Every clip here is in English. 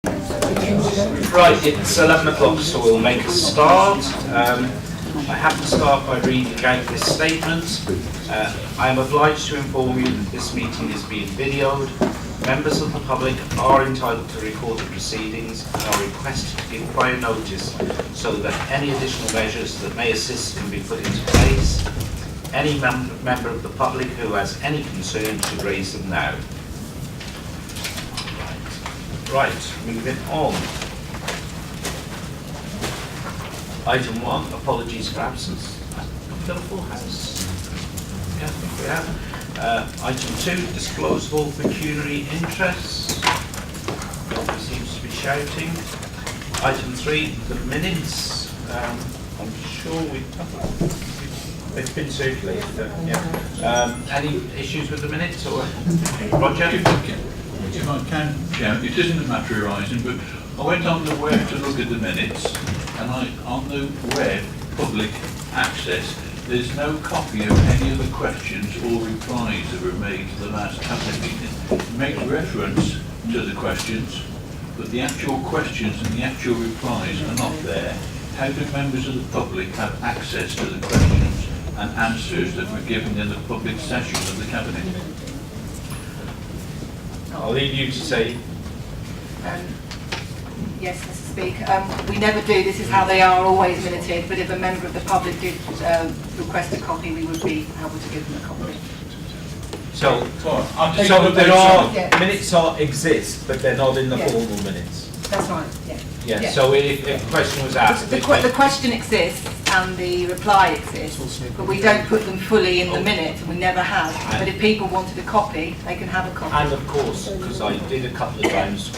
Right, it's 11 o'clock, so we'll make a start. I have to start by reading out this statement. I am obliged to inform you that this meeting is being videoed. Members of the public are entitled to record the proceedings and are requested to give prior notice so that any additional measures that may assist can be put into place. Any member of the public who has any concern should raise them now. Right, moving on. Item 1, apologies for absence. We've got a full house. Yeah, I think we have. Item 2, disclosable pecuniary interests. Nobody seems to be shouting. Item 3, the minutes. I'm sure it's been circulated. Any issues with the minutes, or Roger? If I can, Chair, it isn't a matter arising, but I went on the web to look at the minutes, and on the web, public access, there's no copy of any of the questions or replies that were made to the last cabinet meeting. It makes reference to the questions, but the actual questions and the actual replies are not there. How do members of the public have access to the questions and answers that were given in the public session of the cabinet? I'll leave you to say. Yes, Mr. Speaker. We never do. This is how they are always minuted. But if a member of the public did request a copy, we would be able to give them a copy. So there are Yeah. minutes exist, but they're not in the Yeah. formal minutes. That's right. Yeah. yeah. Yeah. So if a question was asked, The question exists and the reply exists, but we don't put them fully in the minute, and we never have. But if people wanted a copy, they can have a copy. and of course, because I did a couple of times,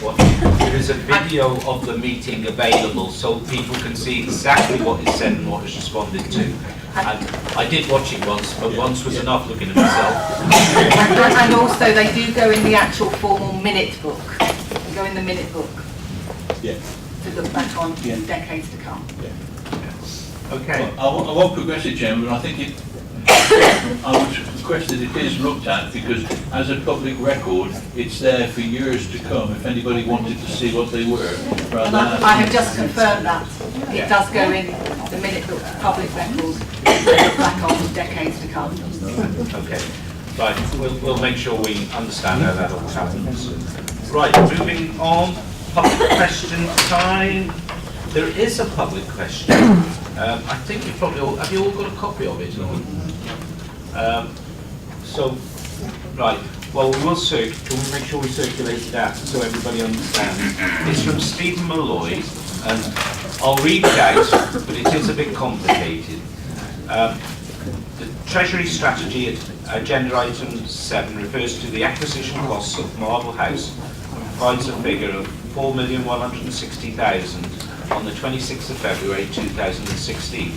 there is a video of the meeting available, so people can see exactly what is said and what is responded to. And I did watch it once, but once was enough looking at myself. And also they do go in the actual formal minute book. They go in the minute book Yeah. to look back on Yeah. decades to come. Okay. Well, I won't progress it, Chairman, but I think I would request that it is looked at, because as a public record, it's there for years to come if anybody wanted to see what they were. And I have just confirmed that. Yeah. It does go in the minute book, public record, look back on decades to come. Okay. Right. We'll make sure we understand how that all happens. Right. Moving on. Public question time. There is a public question. I think you probably all, have you all got a copy of it? So, right, well we will make sure we circulate it out so everybody understands. It's from Stephen Malloy, and I'll read it out, but it is a bit complicated. The Treasury strategy at agenda item 7 refers to the acquisition costs of Marble House and provides a figure of 4,160,000 on the 26th of February 2016.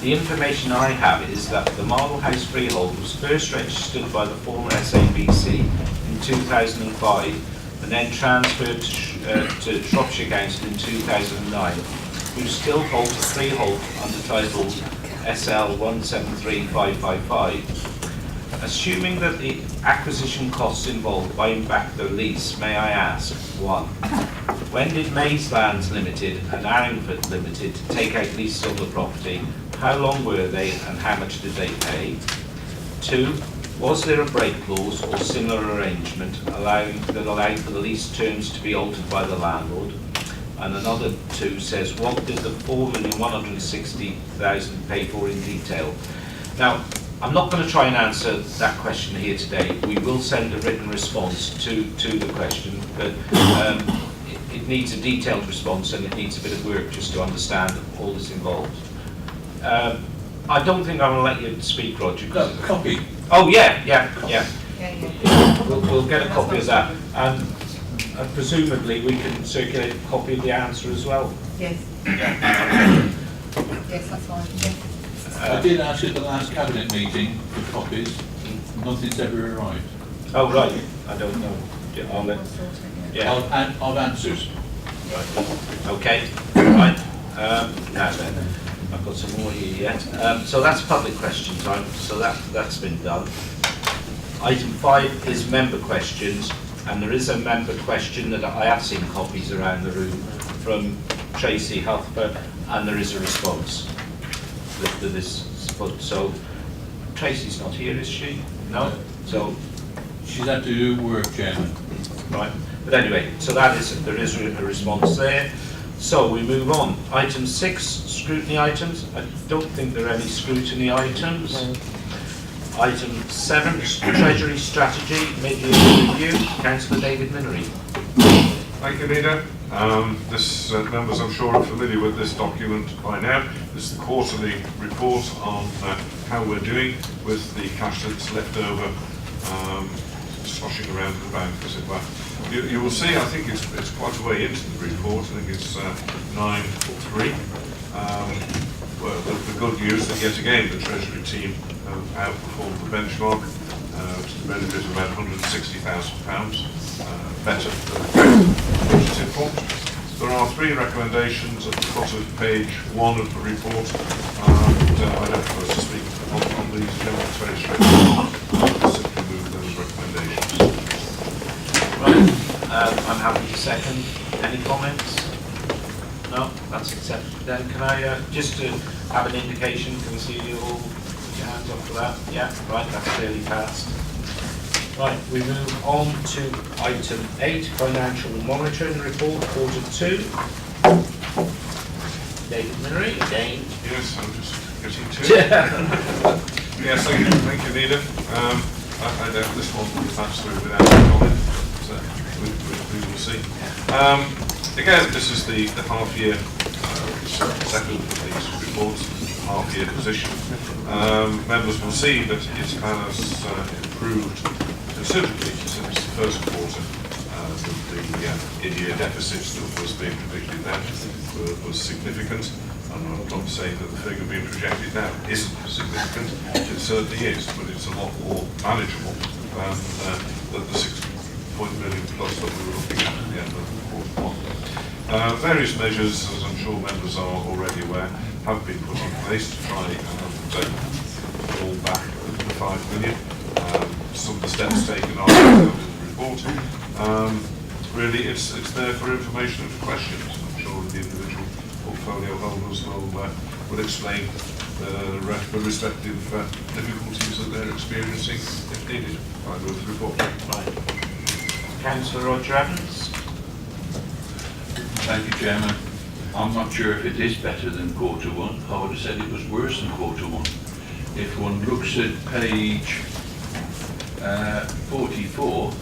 The information I have is that the Marble House freehold was first registered by the former SABC in 2005 and then transferred to Shropshire Council in 2009, who still hold the freehold under title SL 173555. Assuming that the acquisition costs involved buying back the lease, may I ask, 1. When did Mayslands Limited and Arringford Limited take out leases of the property? How long were they and how much did they pay? 2. Was there a break clause or similar arrangement allowing for the lease terms to be altered by the landlord? And another 2 says, what did the 4,160,000 pay for in detail? Now, I'm not going to try and answer that question here today. We will send a written response to the question, but it needs a detailed response and it needs a bit of work just to understand all that's involved. I don't think I'm going to let you speak, Roger. Copy. Oh, yeah. Yeah. We'll get a copy of that. And presumably we can circulate a copy of the answer as well. Yes. Yeah. Yes, that's fine. Yeah. I did ask at the last cabinet meeting for copies. Nothing's ever arrived. Oh, right. I don't know. I'll let, yeah. Of answers. Right. Okay. Right. Now then, I've got some more here yet. So that's public question time. So that's been done. Item 5 is member questions. And there is a member question that I have seen copies around the room from Tracy Huthberg, and there is a response to this. So Tracy's not here, is she? No? So, She's had to do work, Chairman. right. But anyway, so there is a response there. So we move on. Item 6, scrutiny items. I don't think there are any scrutiny items. Item 7, Treasury Strategy, mid-year review. Councillor David Minery. Thank you, Leader. Members, I'm sure, are familiar with this document by now. This is the quarterly report on how we're doing with the cash that's left over, sloshing around in the bank, as it were. You will see, I think it's quite a way into the report. I think it's 9.3. Well, the good news that yet again the Treasury team have outperformed the benchmark to the benefit of about £160,000, better than budgeted for. There are 3 recommendations at the foot of page 1 of the report, and I don't propose to speak on these. Generally, it's very straightforward. I'll simply move those recommendations. Right. I'm happy to second. Any comments? No, that's accepted. Then can I just to have an indication? Can we see you all put your hands up for that? Yeah, right. That's clearly passed. Right, we move on to item 8, financial monitoring report, quarter 2. David Minery again. Yes, I'm just getting to it. Yes, thank you, Leader. I doubt this one will pass through without comment, so we will see. Again, this is the half-year second of these reports, half-year position. Members will see that it has improved considerably since the first quarter. The in-year deficits that was being predicted then was significant. I'm not saying that the figure being projected now isn't significant. It certainly is, but it's a lot more manageable than the 6 million plus that we were looking at the end of quarter 1. Various measures, as I'm sure members are already aware, have been put in place to try and pull back the 5 million. Some of the steps taken are in the report. Really, it's there for information and for questions. I'm sure the individual portfolio holders will explain the respective difficulties that they're experiencing if needed by the report. Right. Councillor Roger Evans. Thank you, Chairman. I'm not sure if it is better than quarter 1. I would have said it was worse than quarter 1. If one looks at page 44,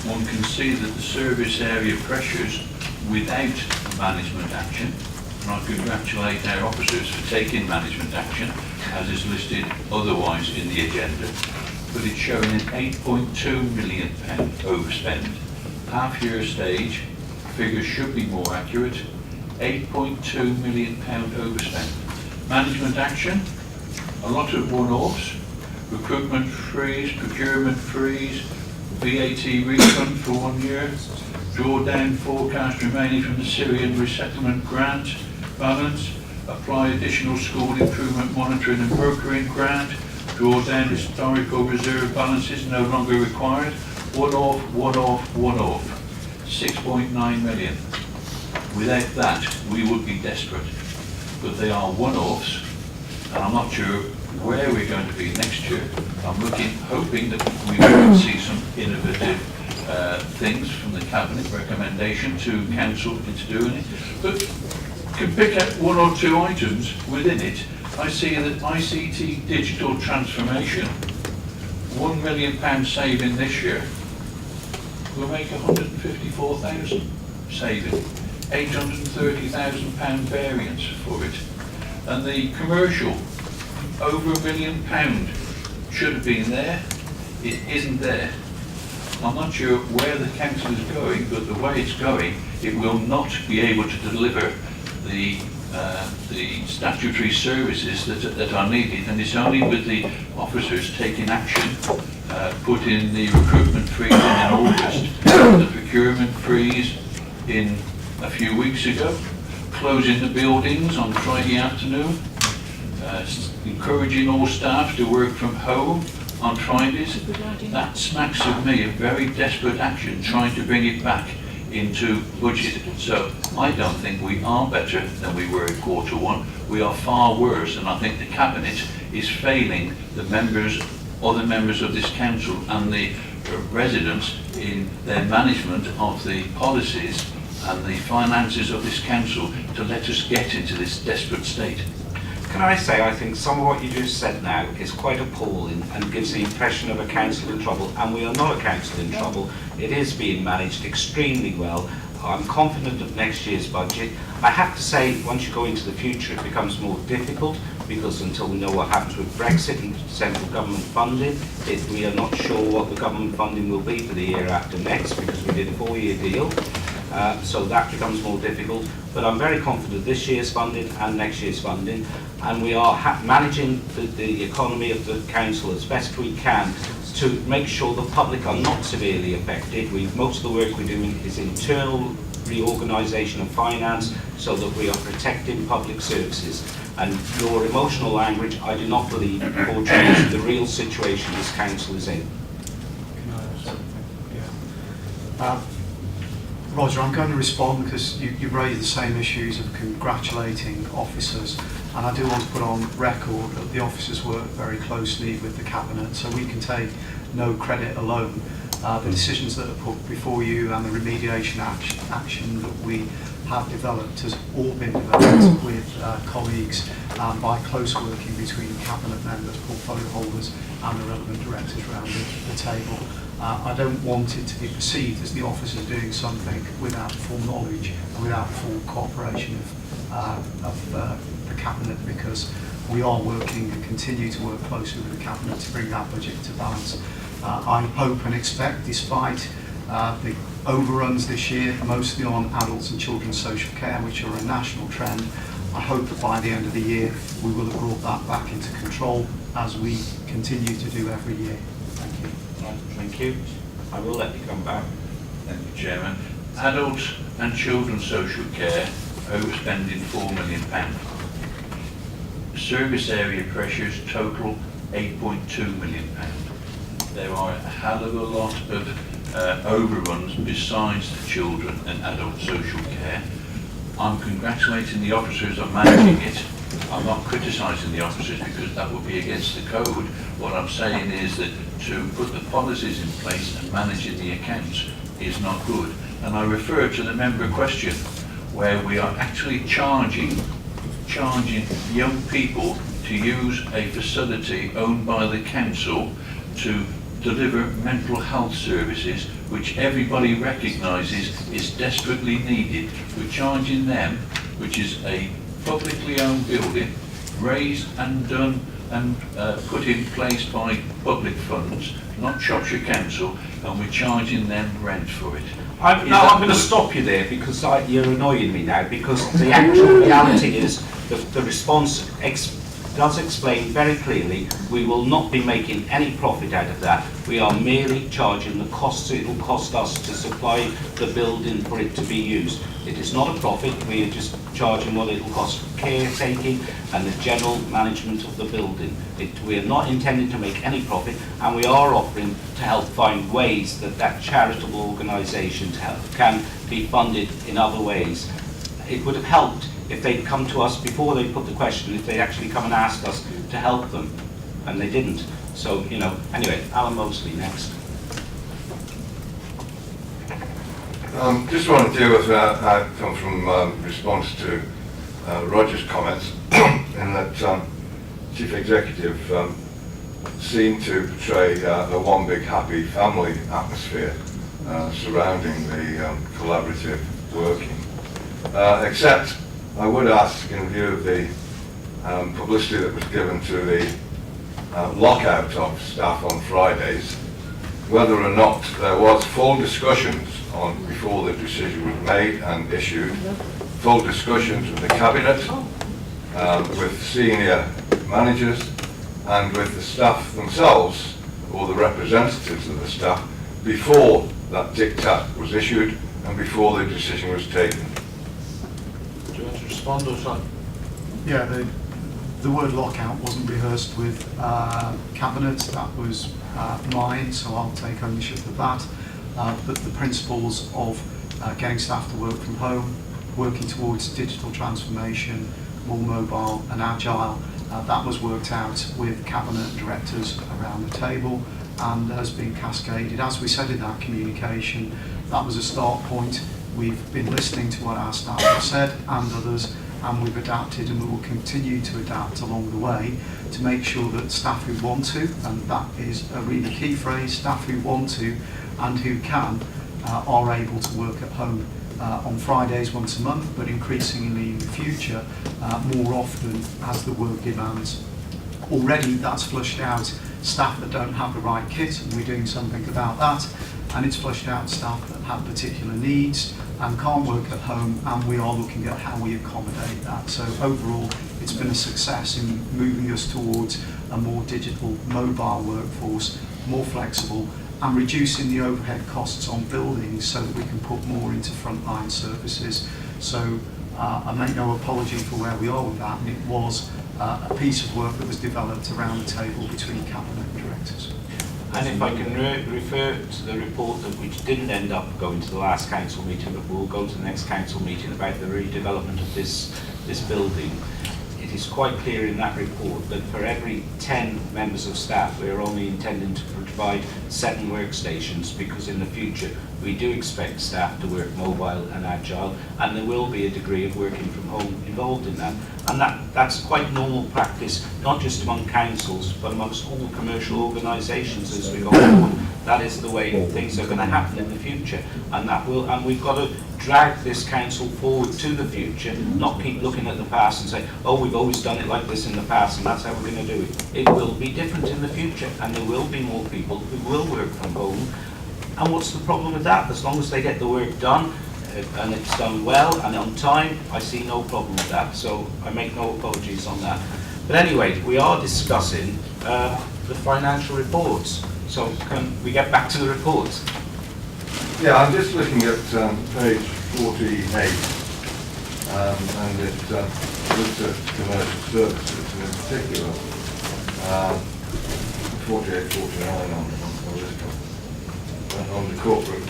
one can see that the service area pressures without management action, and I congratulate our officers for taking management action, as is listed otherwise in the agenda, but it's showing an £8.2 million overspend. Half-year stage, figures should be more accurate, £8.2 million overspend. Management action, a lot of one-offs, recruitment freeze, procurement freeze, VAT refund for 1 year, drawdown forecast remaining from the Syrian resettlement grant balance, apply additional school improvement monitoring and brokering grant, drawdown historical reserve balances no longer required, one-off, one-off, one-off, 6.9 million. Without that, we would be desperate. But they are one-offs, and I'm not sure where we're going to be next year. I'm hoping that we will see some innovative things from the Cabinet recommendation to Council into doing it. But can pick out 1 or 2 items within it. I see that ICT digital transformation, £1 million saving this year, will make 154,000 saving, £830,000 variance for it. And the commercial, over £1 million should have been there. It isn't there. I'm not sure where the council is going, but the way it's going, it will not be able to deliver the statutory services that are needed, and it's only with the officers taking action, putting the recruitment freeze in August, the procurement freeze in a few weeks ago, closing the buildings on Friday afternoon, encouraging all staff to work from home on Fridays, that smacks of me of very desperate action trying to bring it back into budget. So I don't think we are better than we were in Q1. We are far worse, and I think the Cabinet is failing the members, other members of this council and the residents in their management of the policies and the finances of this council to let us get into this desperate state. Can I say, I think some of what you just said now is quite appalling and gives the impression of a council in trouble, and we are not a council in trouble. It is being managed extremely well. I'm confident of next year's budget. I have to say, once you go into the future, it becomes more difficult, because until we know what happens with Brexit and central government funding, we are not sure what the government funding will be for the year after next, because we did a 4-year deal. So that becomes more difficult, but I'm very confident this year's funding and next year's funding, and we are managing the economy of the council as best we can to make sure the public are not severely affected. Most of the work we're doing is internal reorganisation of finance so that we are protecting public services. And your emotional language, I do not believe, portrays the real situation this council is in. Can I add something? Yeah. Roger, I'm going to respond because you raised the same issues of congratulating officers, and I do want to put on record that the officers work very closely with the Cabinet, so we can take no credit alone. The decisions that are put before you and the remediation action that we have developed has all been developed with colleagues by close working between Cabinet members, portfolio holders and the relevant directors around the table. I don't want it to be perceived as the officers doing something without full knowledge and without full cooperation of the Cabinet, because we are working and continue to work closely with the Cabinet to bring that budget to balance. I hope and expect, despite the overruns this year, mostly on adults and children's social care, which are a national trend, I hope that by the end of the year we will have brought that back into control, as we continue to do every year. Thank you. Thank you. I will let you come back. Thank you, Chairman. Adult and children's social care overspending £4 million. Service area pressures total £8.2 million. There are a hell of a lot of overruns besides the children and adult social care. I'm congratulating the officers on managing it. I'm not criticising the officers because that would be against the code. What I'm saying is that to put the policies in place and managing the accounts is not good. And I refer to the member question where we are actually charging young people to use a facility owned by the council to deliver mental health services, which everybody recognises is desperately needed. We're charging them, which is a publicly owned building, raised and done and put in place by public funds, not Shropshire Council, and we're charging them rent for it. I'm going to stop you there because you're annoying me now, because the actual reality is that the response does explain very clearly we will not be making any profit out of that. We are merely charging the costs it will cost us to supply the building for it to be used. It is not a profit, we are just charging what it will cost for caretaking and the general management of the building. We are not intending to make any profit, and we are offering to help find ways that charitable organisation can be funded in other ways. It would have helped if they'd come to us before they put the question, if they'd actually come and asked us to help them, and they didn't. So, anyway, Alan Mosley next. Just want to deal with that comes from response to Roger's comments, in that Chief Executive seemed to portray a one big happy family atmosphere surrounding the collaborative working. Except I would ask, in view of the publicity that was given to the lockout of staff on Fridays, whether or not there was full discussions on before the decision was made and issued, full discussions with the Cabinet, with senior managers and with the staff themselves, or the representatives of the staff, before that diktat was issued and before the decision was taken. Do you want to respond or something? Yeah, the The word lockout wasn't rehearsed with Cabinet, that was mine, so I'll take ownership of that. But the principles of getting staff to work from home, working towards digital transformation, more mobile and agile, that was worked out with Cabinet directors around the table and has been cascaded. As we said in that communication, that was a start point. We've been listening to what our staff have said and others, and we've adapted, and we will continue to adapt along the way to make sure that staff who want to, and that is a really key phrase, staff who want to and who can, are able to work at home on Fridays once a month, but increasingly in the future, more often as the work demands. Already that's flushed out staff that don't have the right kit, and we're doing something about that, and it's flushed out staff that have particular needs and can't work at home, and we are looking at how we accommodate that. So overall, it's been a success in moving us towards a more digital, mobile workforce, more flexible, and reducing the overhead costs on buildings so that we can put more into frontline services. So I make no apology for where we are with that, and it was a piece of work that was developed around the table between Cabinet and directors. And if I can refer to the report that which didn't end up going to the last council meeting, but will go to the next council meeting about the redevelopment of this building, it is quite clear in that report that for every 10 members of staff, we are only intending to provide 7 workstations, because in the future we do expect staff to work mobile and agile, and there will be a degree of working from home involved in that. And that's quite normal practice, not just among councils, but amongst all commercial organisations as we go forward. That is the way things are going to happen in the future, and we've got to drag this council forward to the future, not keep looking at the past and say, oh, we've always done it like this in the past and that's how we're going to do it. It will be different in the future, and there will be more people who will work from home. And what's the problem with that? As long as they get the work done, and it's done well and on time, I see no problem with that. So I make no apologies on that. But anyway, we are discussing the financial reports. So can we get back to the reports? Yeah, I'm just looking at page 48, and it looks at commercial services, and in particular 48, 49 on this one, on the corporate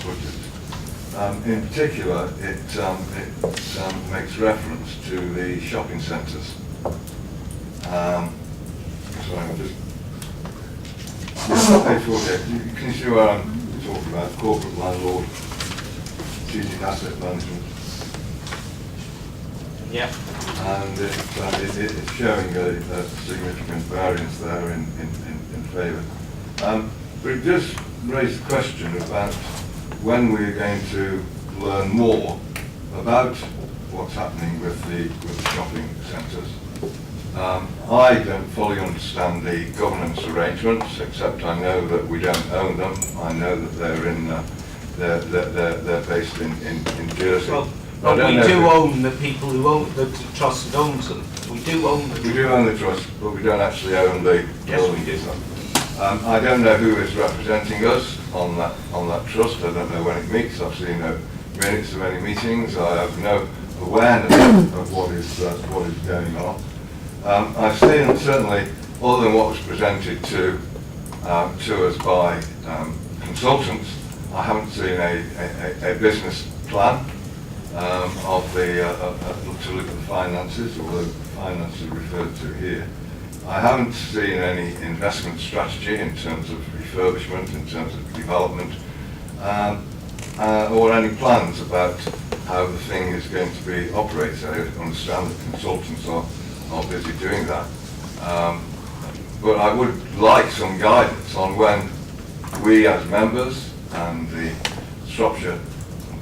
budget. In particular, it makes reference to the shopping centres. Sorry, I'm just... Page 48, can you see where I'm talking about? Corporate landlord, strategic asset management. Yeah. And it's showing a significant variance there in favour. But it does raise the question about when we're going to learn more about what's happening with the shopping centres. I don't fully understand the governance arrangements, except I know that we don't own them. I know that they're based in Jersey. Well, but we do own the people who own the trust that owns them. We do own the. We do own the trust, but we don't actually own the building. Yes, we do. I don't know who is representing us on that trust. I don't know when it meets. I've seen no minutes of any meetings. I have no awareness of what is going on. I've seen, certainly, other than what was presented to us by consultants, I haven't seen a business plan of to look at the finances, although finances are referred to here. I haven't seen any investment strategy in terms of refurbishment, in terms of development, or any plans about how the thing is going to be operated. I understand that consultants are busy doing that. But I would like some guidance on when we as members and the Shropshire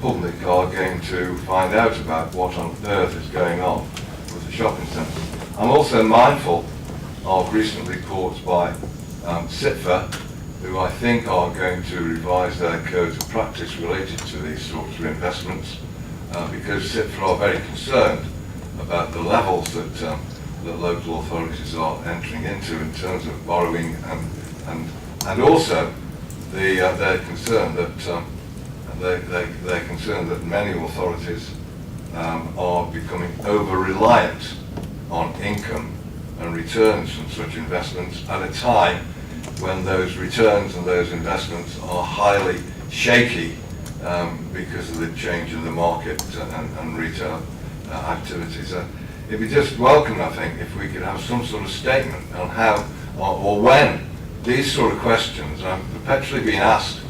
public are going to find out about what on earth is going on with the shopping centre. I'm also mindful of recent reports by CITFA, who I think are going to revise their codes of practice related to these sorts of investments, because CITFA are very concerned about the levels that local authorities are entering into in terms of borrowing, and also they're concerned that many authorities are becoming over-reliant on income and returns from such investments at a time when those returns and those investments are highly shaky because of the change in the market and retail activities. It'd be just welcome, I think, if we could have some sort of statement on how or when these sort of questions I'm perpetually being asked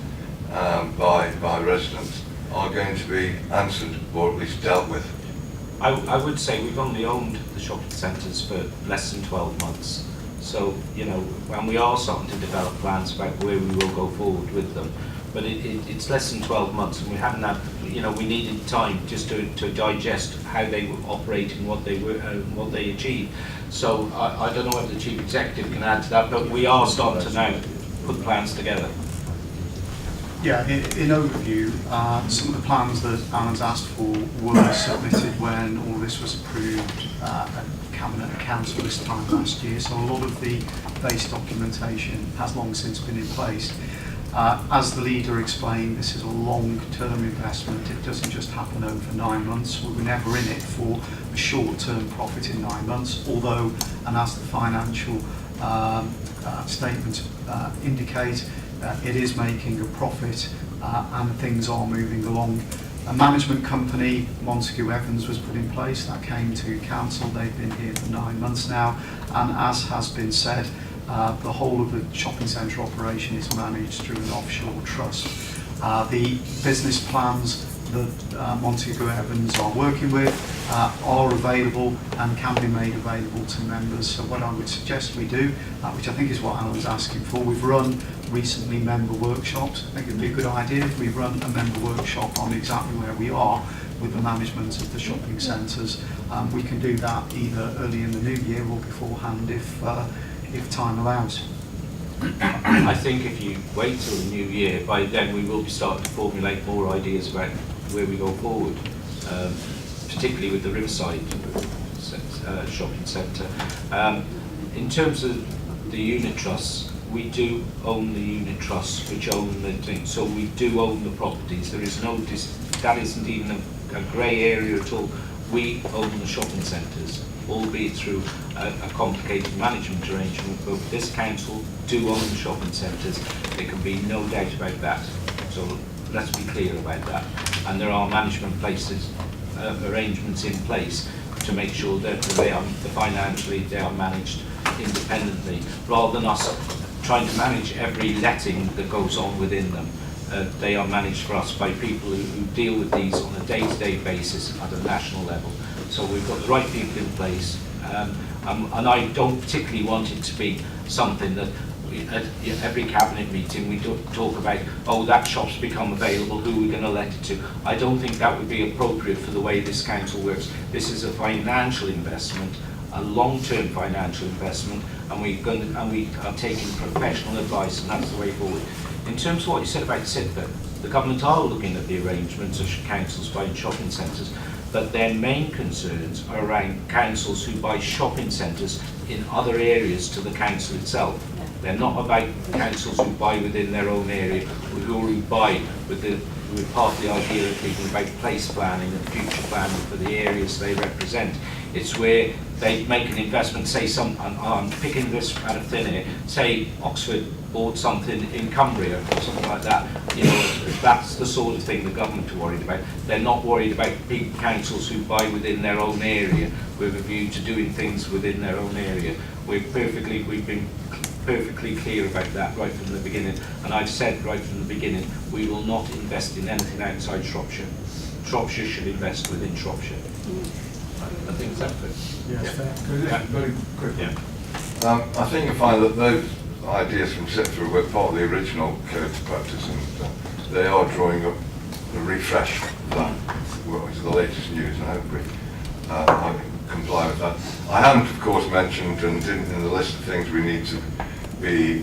by residents are going to be answered or at least dealt with. I would say we've only owned the shopping centres for less than 12 months. So, you know, when we are starting to develop plans about where we will go forward with them, but it's less than 12 months, and we haven't had, you know, we needed time just to digest how they were operating, what they achieved. So I don't know whether the Chief Executive can add to that, but we are starting to now put plans together. Yeah, in overview, some of the plans that Alan's asked for were submitted when all this was approved at Cabinet and Council this time last year, so a lot of the base documentation has long since been in place. As the leader explained, this is a long-term investment. It doesn't just happen over 9 months. We were never in it for a short-term profit in 9 months, although, and as the financial statements indicate, it is making a profit and things are moving along. A management company, Montague Evans, was put in place. That came to council. They've been here for 9 months now, and as has been said, the whole of the shopping centre operation is managed through an offshore trust. The business plans that Montague Evans are working with are available and can be made available to members. So what I would suggest we do, which I think is what Alan's asking for, we've run recently member workshops. I think it'd be a good idea if we run a member workshop on exactly where we are with the management of the shopping centres. We can do that either early in the new year or beforehand if time allows. I think if you wait till the new year, by then we will be starting to formulate more ideas about where we go forward, particularly with the Riverside shopping centre. In terms of the unit trusts, we do own the unit trusts which own the thing, so we do own the properties. There is no, that isn't even a grey area at all. We own the shopping centres, albeit through a complicated management arrangement, but this council do own the shopping centres. There can be no doubt about that. So let's be clear about that. And there are management places, arrangements in place to make sure that financially they are managed independently, rather than us trying to manage every letting that goes on within them. They are managed for us by people who deal with these on a day-to-day basis at a national level. So we've got the right people in place, and I don't particularly want it to be something that at every cabinet meeting we talk about, oh, that shop's become available, who are we going to let it to? I don't think that would be appropriate for the way this council works. This is a financial investment, a long-term financial investment, and we are taking professional advice, and that's the way forward. In terms of what you said about SITFA, the government are looking at the arrangements of councils buying shopping centres, but their main concerns are around councils who buy shopping centres in other areas to the council itself. They're not about councils who buy within their own area, who buy with part of the idea of thinking about place planning and future planning for the areas they represent. It's where they make an investment, say I'm picking this out of thin air, say Oxford bought something in Cumbria or something like that. You know, that's the sort of thing the government are worried about. They're not worried about big councils who buy within their own area with a view to doing things within their own area. We've been perfectly clear about that right from the beginning, and I've said right from the beginning we will not invest in anything outside Shropshire. Shropshire should invest within Shropshire. I think that's it. Yes, Very quickly. Yeah. I think you find that those ideas from SITFA were part of the original code of practice, and they are drawing up a refresh plan, which is the latest news, and I hope I can comply with that. I haven't, of course, mentioned and didn't in the list of things we need to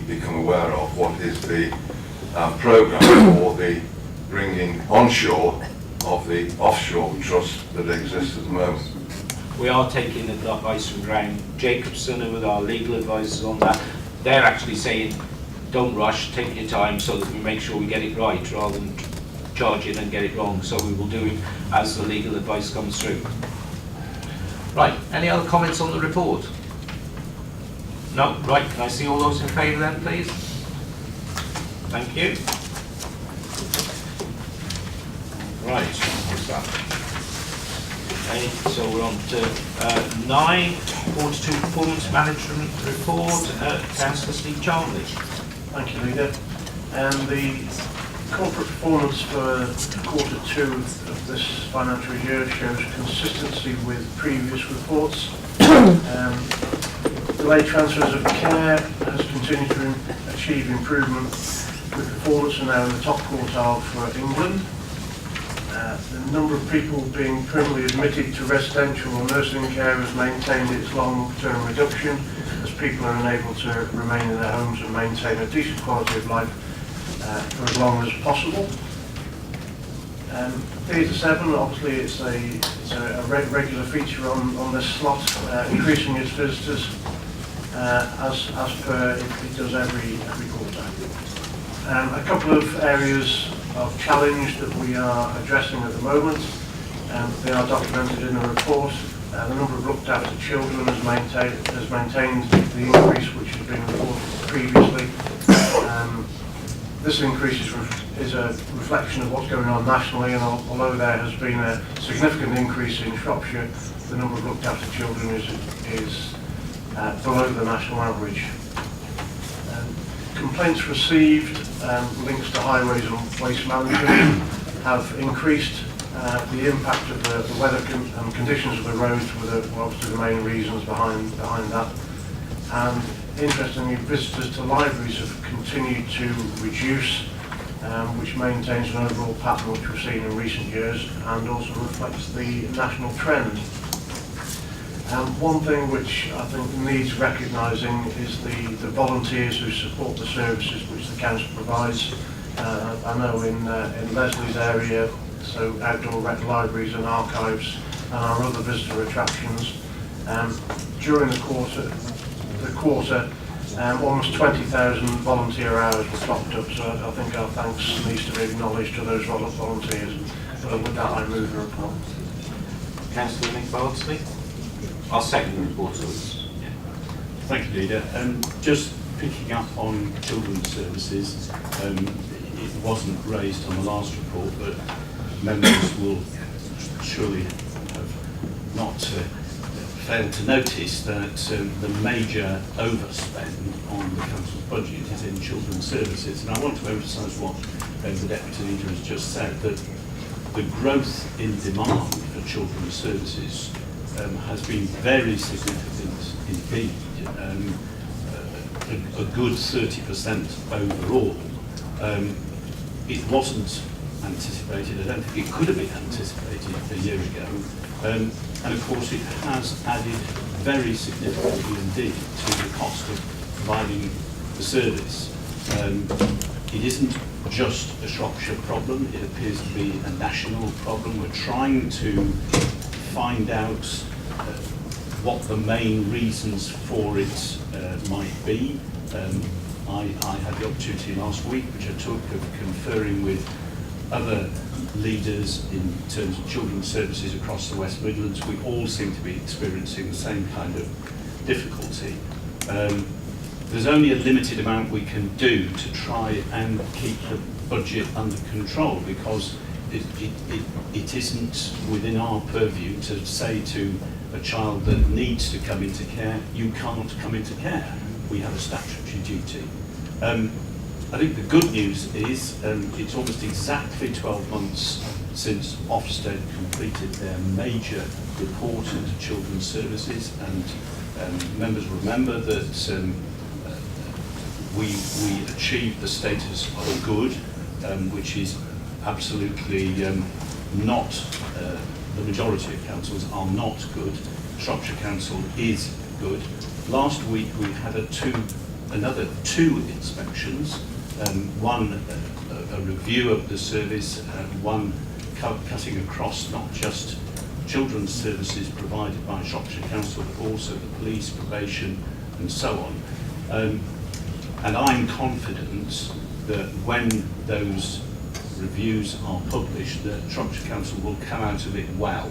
become aware of what is the programme for the bringing onshore of the offshore trust that exists at the moment. We are taking advice from Graham Jacobson, who are our legal advisors on that. They're actually saying, don't rush, take your time so that we make sure we get it right rather than charge it and get it wrong. So we will do it as the legal advice comes through. Right, any other comments on the report? No, right, can I see all those in favour then, please? Thank you. Right, what's that? Okay, so we're on to 9, Quarter 2 Performance Management Report, Councillor Steve Charnley. Thank you, Leader. The corporate performance for quarter 2 of this financial year shows consistency with previous reports. Delayed transfers of care has continued to achieve improvement, with performance are now in the top quartile for England. The number of people being permanently admitted to residential or nursing care has maintained its long-term reduction, as people are unable to remain in their homes and maintain a decent quality of life for as long as possible. Theatre 7, obviously it's a regular feature on this slot, increasing its visitors as per it does every quarter. A couple of areas of challenge that we are addressing at the moment. They are documented in the report. The number of looked after children has maintained the increase which has been reported previously. This increase is a reflection of what's going on nationally, and although there has been a significant increase in Shropshire, the number of looked after children is below the national average. Complaints received, links to highways and waste management have increased. The impact of the weather and conditions of the roads were obviously the main reasons behind that. And interestingly, visitors to libraries have continued to reduce, which maintains an overall pattern which we've seen in recent years and also reflects the national trend. One thing which I think needs recognising is the volunteers who support the services which the council provides. I know in Leslie's area, so outdoor rec libraries and archives and our other visitor attractions, during the quarter, almost 20,000 volunteer hours were topped up, so I think our thanks needs to be acknowledged to those volunteers. But with that, I move the report. Councillor Nick Bardsley. I'll second the report. Thank you, Leader. Just picking up on children's services, it wasn't raised on the last report, but members will surely have not failed to notice that the major overspend on the council's budget is in children's services. And I want to emphasise what the Deputy Leader has just said, that the growth in demand for children's services has been very significant indeed, a good 30% overall. It wasn't anticipated, I don't think it could have been anticipated a year ago, and of course it has added very significantly indeed to the cost of providing the service. It isn't just a Shropshire problem, it appears to be a national problem. We're trying to find out what the main reasons for it might be. I had the opportunity last week, which I took, of conferring with other leaders in terms of children's services across the West Midlands. We all seem to be experiencing the same kind of difficulty. There's only a limited amount we can do to try and keep the budget under control, because it isn't within our purview to say to a child that needs to come into care, you can't come into care. We have a statutory duty. I think the good news is it's almost exactly 12 months since Ofsted completed their major report into children's services, and members remember that we achieved the status of good, which is absolutely not, the majority of councils are not good. Shropshire Council is good. Last week we had another two inspections, one a review of the service, one cutting across not just children's services provided by Shropshire Council, but also the police, probation and so on. And I'm confident that when those reviews are published, that Shropshire Council will come out of it well.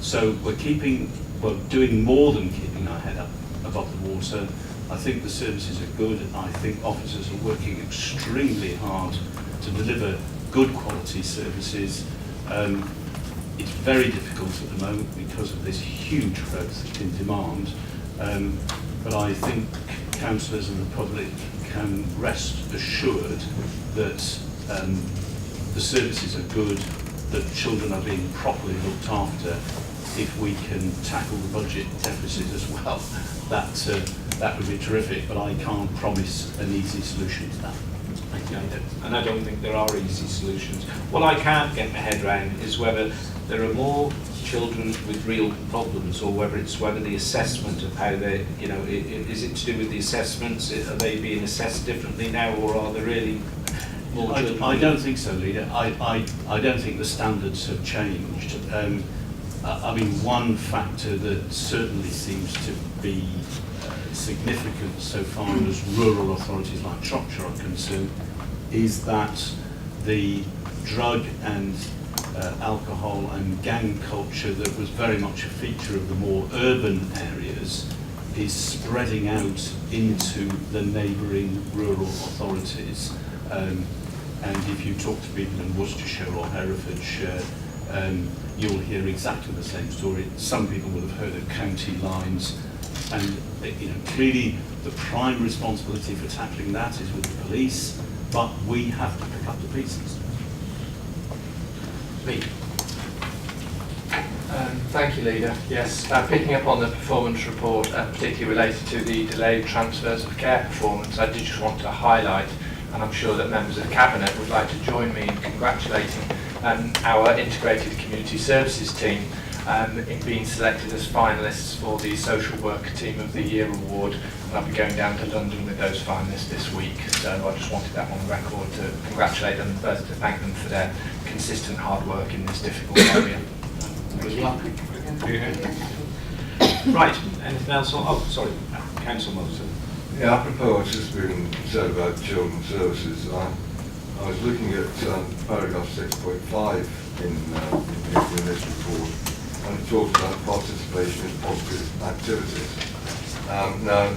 So we're doing more than keeping our head up above the water. I think the services are good. I think officers are working extremely hard to deliver good quality services. It's very difficult at the moment because of this huge growth in demand. But I think councillors and the public can rest assured that the services are good, that children are being properly looked after. If we can tackle the budget deficit as well, that would be terrific, but I can't promise an easy solution to that. Thank you. And I don't think there are easy solutions. What I can't get my head around is whether there are more children with real problems, or whether the assessment of how they, is it to do with the assessments? Are they being assessed differently now, or are there really more children? I don't think so, Leader. I don't think the standards have changed. I mean, one factor that certainly seems to be significant so far as rural authorities like Shropshire are concerned is that the drug and alcohol and gang culture that was very much a feature of the more urban areas is spreading out into the neighbouring rural authorities. And if you talk to people in Worcestershire or Herefordshire, you'll hear exactly the same story. Some people will have heard of county lines, and clearly the prime responsibility for tackling that is with the police, but we have to pick up the pieces. Lee. Thank you, Leader. Yes, picking up on the performance report, particularly related to the delayed transfers of care performance, I did just want to highlight, and I'm sure that members of the Cabinet would like to join me in congratulating our Integrated Community Services team in being selected as finalists for the Social Worker Team of the Year award. And I'll be going down to London with those finalists this week. So I just wanted that on record to congratulate them, first to thank them for their consistent hard work in this difficult area. Good luck. Right, anything else? Oh, sorry, Councillor Moulton. Yeah, apropos what's just been said about children's services, I was looking at paragraph 6.5 in this report, and it talks about participation in positive activities. Now,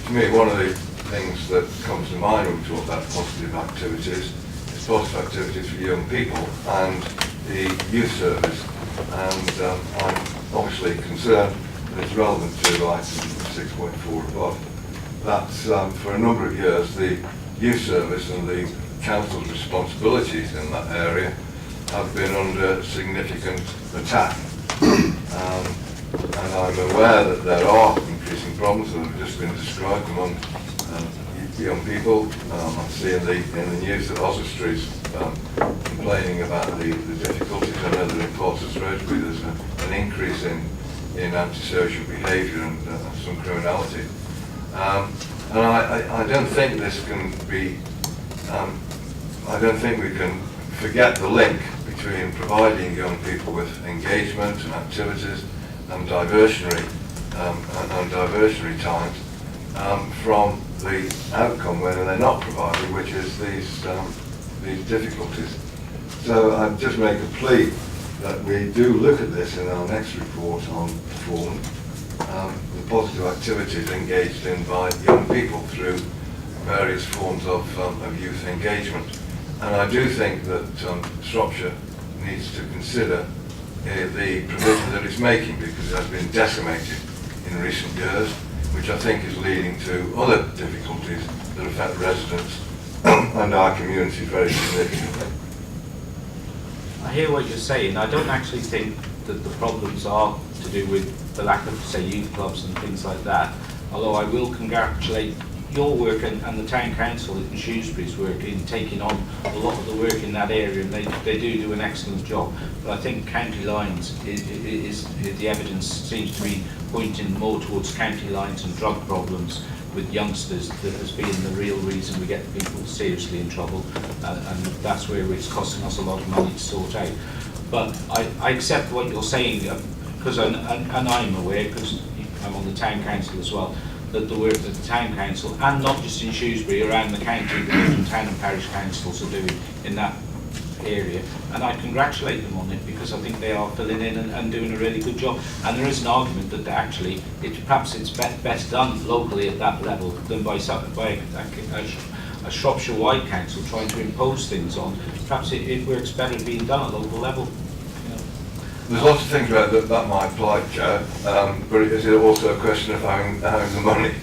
to me, one of the things that comes to mind when we talk about positive activities is positive activities for young people and the youth service. And I'm obviously concerned that it's relevant to item 6.4 above. That's for a number of years the youth service and the council's responsibilities in that area have been under significant attack. And I'm aware that there are increasing problems that have just been described among young people. I see in the news that Oswestry's complaining about the difficulties. I know that in Porters Redbury there's an increase in antisocial behaviour and some criminality. And I don't think this can be, I don't think we can forget the link between providing young people with engagement and activities and diversionary times from the outcome when they're not provided, which is these difficulties. So I'd just make a plea that we do look at this in our next report on performance, the positive activities engaged in by young people through various forms of youth engagement. And I do think that Shropshire needs to consider the provision that it's making, because it has been decimated in recent years, which I think is leading to other difficulties that affect residents and our community very significantly. I hear what you're saying. I don't actually think that the problems are to do with the lack of, say, youth clubs and things like that, although I will congratulate your work and the Town Council in Shrewsbury's work in taking on a lot of the work in that area, and they do an excellent job. But I think county lines is the evidence seems to be pointing more towards county lines and drug problems with youngsters that has been the real reason we get people seriously in trouble, and that's where it's costing us a lot of money to sort out. But I accept what you're saying, because and I'm aware, because I'm on the Town Council as well, that the work that the Town Council, and not just in Shrewsbury, around the county, the different town and parish councils are doing in that area, and I congratulate them on it because I think they are filling in and doing a really good job. And there is an argument that actually perhaps it's best done locally at that level than by a Shropshire-wide council trying to impose things on. Perhaps it works better being done at local level. There's lots of things about that might apply, Chair, but it is also a question of having the money.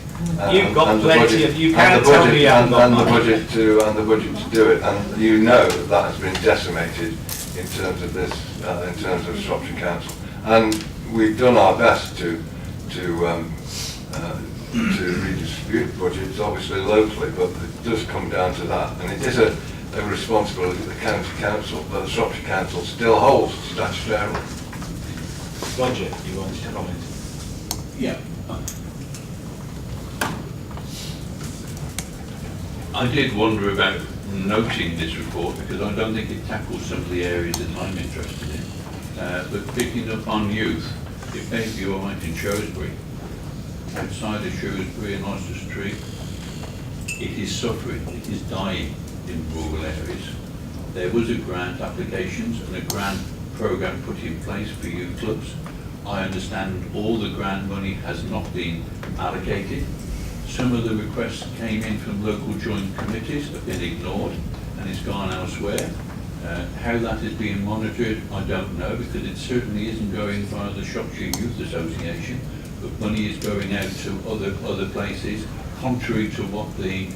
You've got and the plenty budget- of, you and can't the tell budget- me you haven't got and the money. budget to do it, and you know that has been decimated in terms of this, in terms of Shropshire Council, and we've done our best to redistribute budgets, obviously locally, but it does come down to that, and it is a responsibility of the county council, but the Shropshire Council still holds statutorily. Roger, you want to comment? Yeah. I did wonder about noting this report because I don't think it tackles some of the areas that I'm interested in. But picking up on youth, it may be all right in Shrewsbury. Outside of Shrewsbury and Leicester Street, it is suffering, it is dying in rural areas. There was a grant applications and a grant programme put in place for youth clubs. I understand all the grant money has not been allocated. Some of the requests came in from local joint committees, have been ignored, and it's gone elsewhere. How that is being monitored, I don't know, because it certainly isn't going via the Shropshire Youth Association, but money is going out to other places, contrary to what the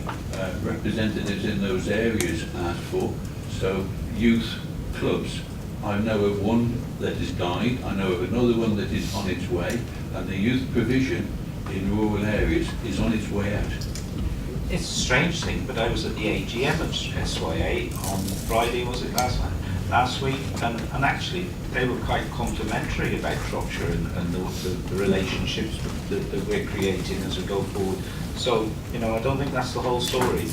representatives in those areas asked for. So youth clubs, I know of one that has died, I know of another one that is on its way, and the youth provision in rural areas is on its way out. It's a strange thing, but I was at the AGM of SYA on Friday, was it last week, and actually they were quite complimentary about Shropshire and the relationships that we're creating as we go forward. So, you know, I don't think that's the whole story.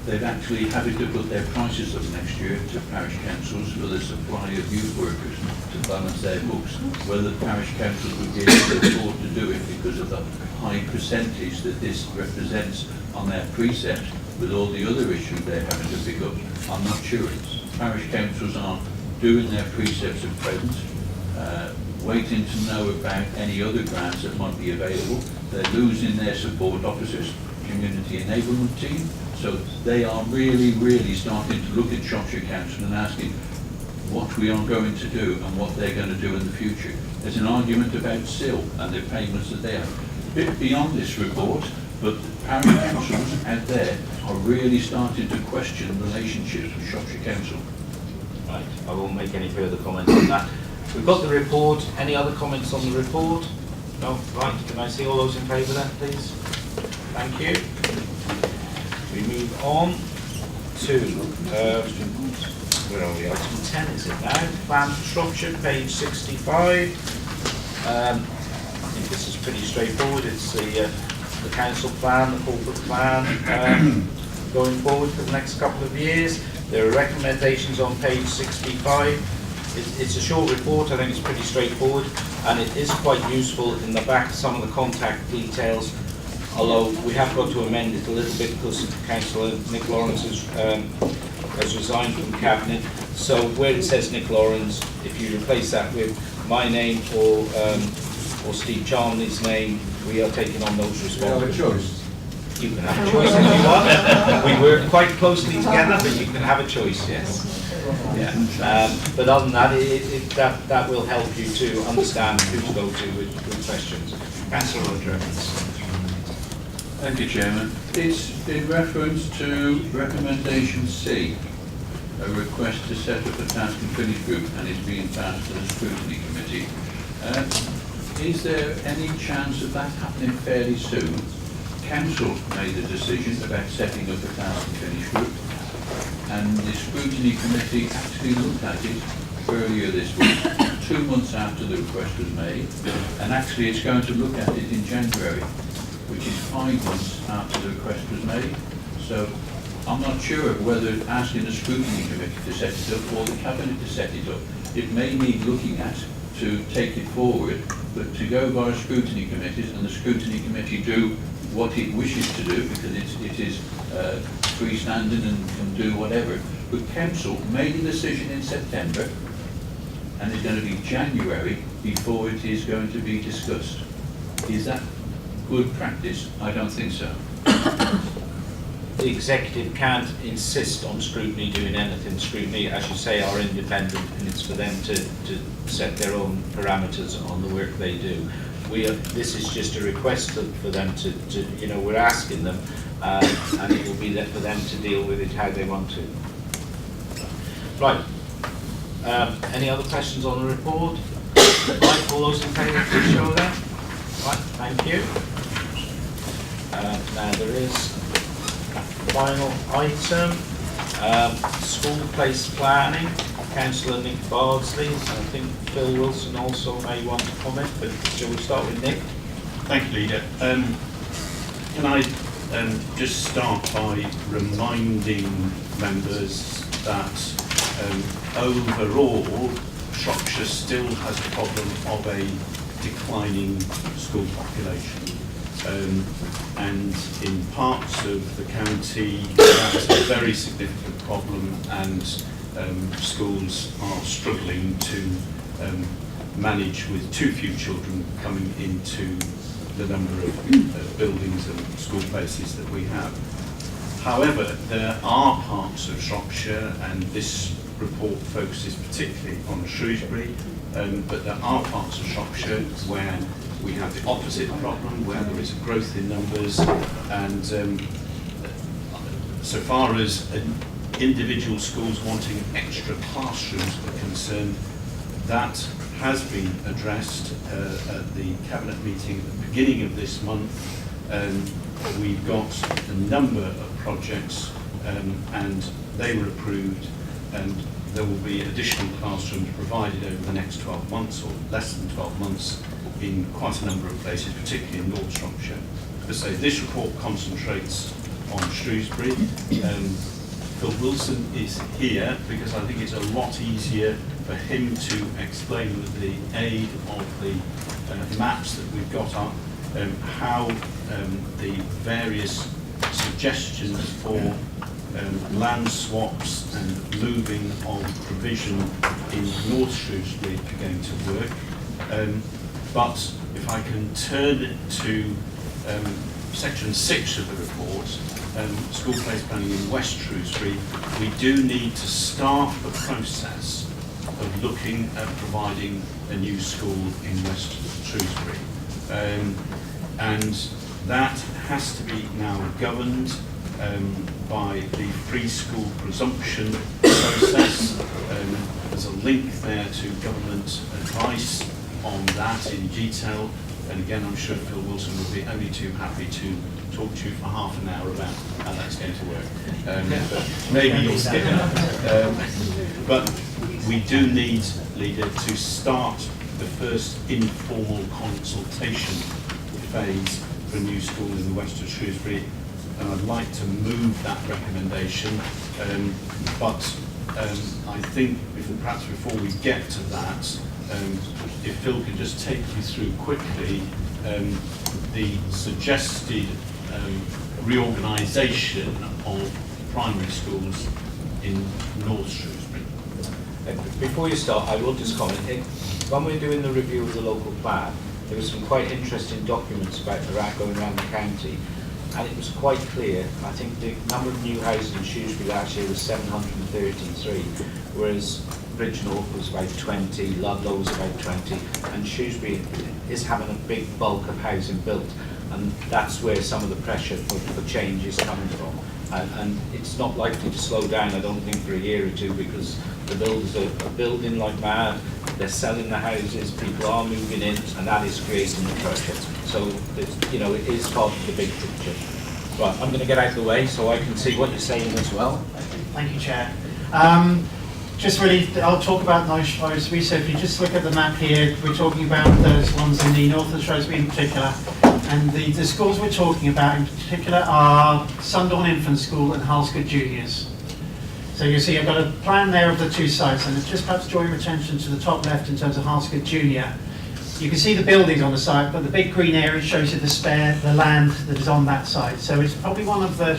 They've actually had to put their prices up next year to parish councils for the supply of youth workers to balance their books. Whether the parish councils would be able to afford to do it because of the high percentage that this represents on their precepts with all the other issues they're having to pick up, I'm not sure. Parish councils are doing their precepts at present, waiting to know about any other grants that might be available. They're losing their support officers, community enablement team, so they are really starting to look at Shropshire Council and asking what we are going to do and what they're going to do in the future. There's an argument about SIL and the payments that they have. A bit beyond this report, but parish councils out there are really starting to question relationships with Shropshire Council. Right, I won't make any further comments on that. We've got the report. Any other comments on the report? No? Right, can I see all those in favour then, please? Thank you. We move on to, where are we? Item 10 is it now? Plan for Shropshire, page 65. I think this is pretty straightforward. It's the council plan, the corporate plan, going forward for the next couple of years. There are recommendations on page 65. It's a short report, I think it's pretty straightforward, and it is quite useful in the back, some of the contact details, although we have got to amend it a little bit because Councillor Nick Lawrence has resigned from Cabinet. So where it says Nick Lawrence, if you replace that with my name or Steve Charnley's name, we are taking on those responsibilities. You have a choice. You can have a choice if you want. We work quite closely together, but you can have a choice, yes. Yeah. But other than that, that will help you to understand who to go to with questions. Councillor Rodriguez. Thank you, Chairman. It's in reference to recommendation C, a request to set up a task and finish group, and it's being passed to the scrutiny committee. Is there any chance of that happening fairly soon? Council made the decision about setting up a task and finish group, and the scrutiny committee actually looked at it earlier this week, 2 months after the request was made, and actually it's going to look at it in January, which is 5 months after the request was made. So I'm not sure of whether asking the scrutiny committee to set it up or the cabinet to set it up. It may need looking at to take it forward, but to go via scrutiny committees and the scrutiny committee do what it wishes to do because it is freestanding and can do whatever. But council made a decision in September and it's going to be January before it is going to be discussed. Is that good practice? I don't think so. The executive can't insist on scrutiny doing anything. Scrutiny, as you say, are independent, and it's for them to set their own parameters on the work they do. This is just a request for them to we're asking them, and it will be there for them to deal with it how they want to. Right. Any other questions on the report? Right, all those in favour, please show that. Right, thank you. Now there is final item, school place planning, Councillor Nick Bardsley. I think Phil Wilson also may want to comment, but shall we start with Nick? Thank you, Leader. Can I just start by reminding members that overall Shropshire still has a problem of a declining school population. And in parts of the county that's a very significant problem, and schools are struggling to manage with too few children coming into the number of buildings and school places that we have. However, there are parts of Shropshire, and this report focuses particularly on Shrewsbury, but there are parts of Shropshire where we have the opposite problem, where there is a growth in numbers, and so far as individual schools wanting extra classrooms are concerned, that has been addressed at the Cabinet meeting at the beginning of this month. We've got a number of projects and they were approved, and there will be additional classrooms provided over the next 12 months or less than 12 months in quite a number of places, particularly in North Shropshire. As I say, this report concentrates on Shrewsbury. Phil Wilson is here because I think it's a lot easier for him to explain with the aid of the maps that we've got up how the various suggestions for land swaps and moving of provision in North Shrewsbury are going to work. But if I can turn to section 6 of the report, school place planning in West Shrewsbury, we do need to start the process of looking at providing a new school in West Shrewsbury. And that has to be now governed by the free school presumption process. There's a link there to government advice on that in detail, and again I'm sure Phil Wilson would be only too happy to talk to you for half an hour about how that's going to work. But maybe you'll skip it. But we do need, Leader, to start the first informal consultation phase for a new school in the west of Shrewsbury, and I'd like to move that recommendation, but I think perhaps before we get to that, if Phil could just take you through quickly the suggested reorganisation of primary schools in North Shrewsbury. Before you start, I will just comment. When we're doing the review of the local plan, there were some quite interesting documents about going around the county, and it was quite clear. I think the number of new houses in Shrewsbury last year was 733, whereas Bridgnorth was about 20, Ludlow was about 20, and Shrewsbury is having a big bulk of housing built, and that's where some of the pressure for change is coming from. And it's not likely to slow down, I don't think, for a year or two, because the builders are building like mad, they're selling the houses, people are moving in, and that is creating the pressure. So, it is part of the big picture. Right, I'm going to get out of the way so I can see what you're saying as well. Thank you, Chair. Just really, I'll talk about North Shrewsbury. So if you just look at the map here, we're talking about those ones in the north of Shrewsbury in particular. And the schools we're talking about in particular are Sundawn Infant School and Halsgood Juniors. So you see I've got a plan there of the two sites, and just perhaps draw your attention to the top left in terms of Harlescott Junior. You can see the buildings on the site, but the big green area shows you the land that is on that site. So it's probably one of the